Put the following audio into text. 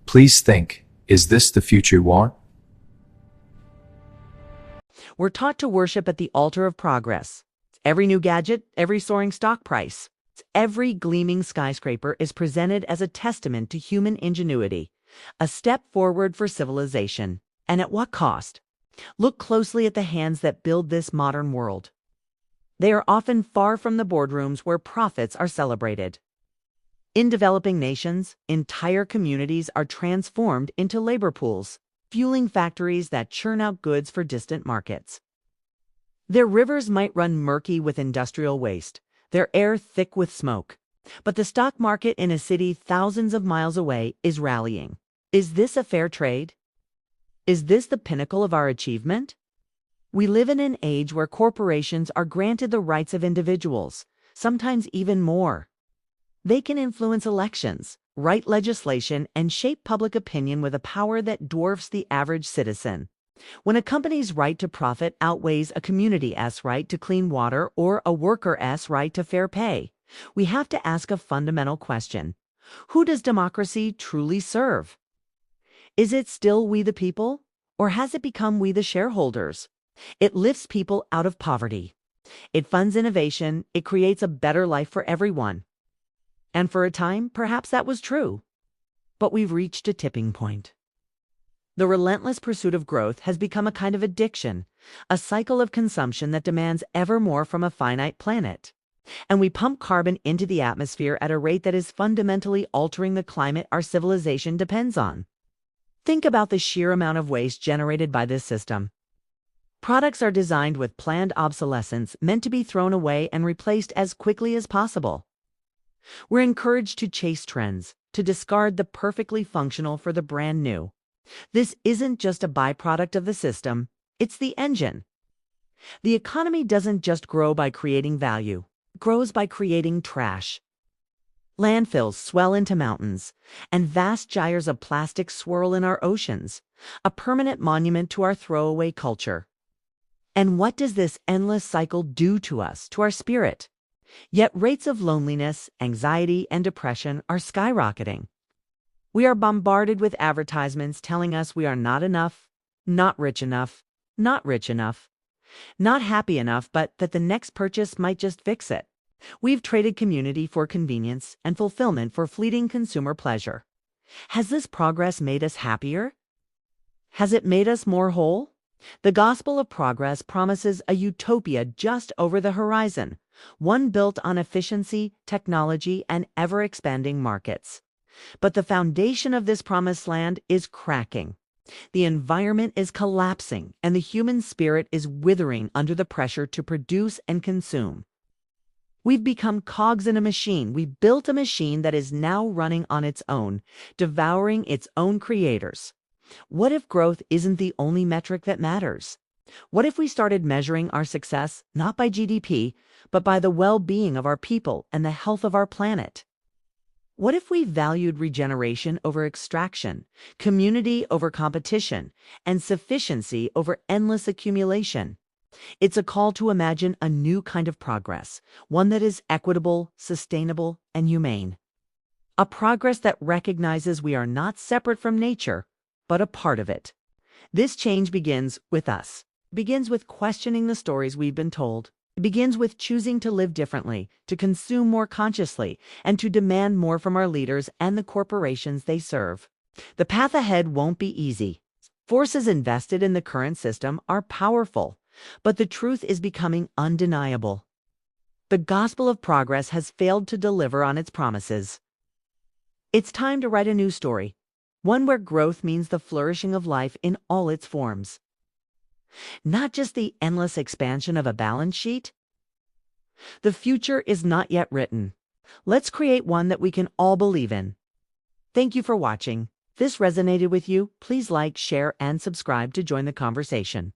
Please think, is this the future we want? We're taught to worship at the altar of progress. Every new gadget, every soaring stock price, every gleaming skyscraper is presented as a testament to human ingenuity, a step forward for civilization. And at what cost? Look closely at the hands that build this modern world. They are often far from the boardrooms where profits are celebrated. In developing nations, entire communities are transformed into labor pools, fueling factories that churn out goods for distant markets. Their rivers might run murky with industrial waste, their air thick with smoke, but the stock market in a city thousands of miles away is rallying. Is this a fair trade? Is this the pinnacle of our achievement? We live in an age where corporations are granted the rights of individuals, sometimes even more. They can influence elections, write legislation, and shape public opinion with a power that dwarfs the average citizen. When a company's right to profit outweighs a community's right to clean water or a worker's right to fair pay, we have to ask a fundamental question. Who does democracy truly serve? Is it still we the people, or has it become we the shareholders? It lifts people out of poverty. It funds innovation. It creates a better life for everyone. And for a time, perhaps that was true. But we've reached a tipping point. The relentless pursuit of growth has become a kind of addiction, a cycle of consumption that demands ever more from a finite planet. And we pump carbon into the atmosphere at a rate that is fundamentally altering the climate our civilization depends on. Think about the sheer amount of waste generated by this system. Products are designed with planned obsolescence, meant to be thrown away and replaced as quickly as possible. We're encouraged to chase trends, to discard the perfectly functional for the brand new. This isn't just a byproduct of the system, it's the engine. The economy doesn't just grow by creating value, it grows by creating trash. Landfills swell into mountains, and vast gyres of plastic swirl in our oceans, a permanent monument to our throwaway culture. And what does this endless cycle do to us, to our spirit? Yet rates of loneliness, anxiety, and depression are skyrocketing. We are bombarded with advertisements telling us we are not enough, not rich enough, not rich enough, not happy enough, but that the next purchase might just fix it. We've traded community for convenience and fulfillment for fleeting consumer pleasure. Has this progress made us happier? Has it made us more whole? The gospel of progress promises a utopia just over the horizon, one built on efficiency, technology, and ever-expanding markets. But the foundation of this promised land is cracking. The environment is collapsing, and the human spirit is withering under the pressure to produce and consume. We've become cogs in a machine. We built a machine that is now running on its own, devouring its own creators. What if growth isn't the only metric that matters? What if we started measuring our success not by GDP, but by the well-being of our people and the health of our planet? What if we valued regeneration over extraction, community over competition, and sufficiency over endless accumulation? It's a call to imagine a new kind of progress, one that is equitable, sustainable, and humane. A progress that recognizes we are not separate from nature, but a part of it. This change begins with us. It begins with questioning the stories we've been told. It begins with choosing to live differently, to consume more consciously, and to demand more from our leaders and the corporations they serve. The path ahead won't be easy. Forces invested in the current system are powerful, but the truth is becoming undeniable. The gospel of progress has failed to deliver on its promises. It's time to write a new story, one where growth means the flourishing of life in all its forms. Not just the endless expansion of a balance sheet. The future is not yet written. Let's create one that we can all believe in. Thank you for watching. If this resonated with you, please like, share, and subscribe to join the conversation.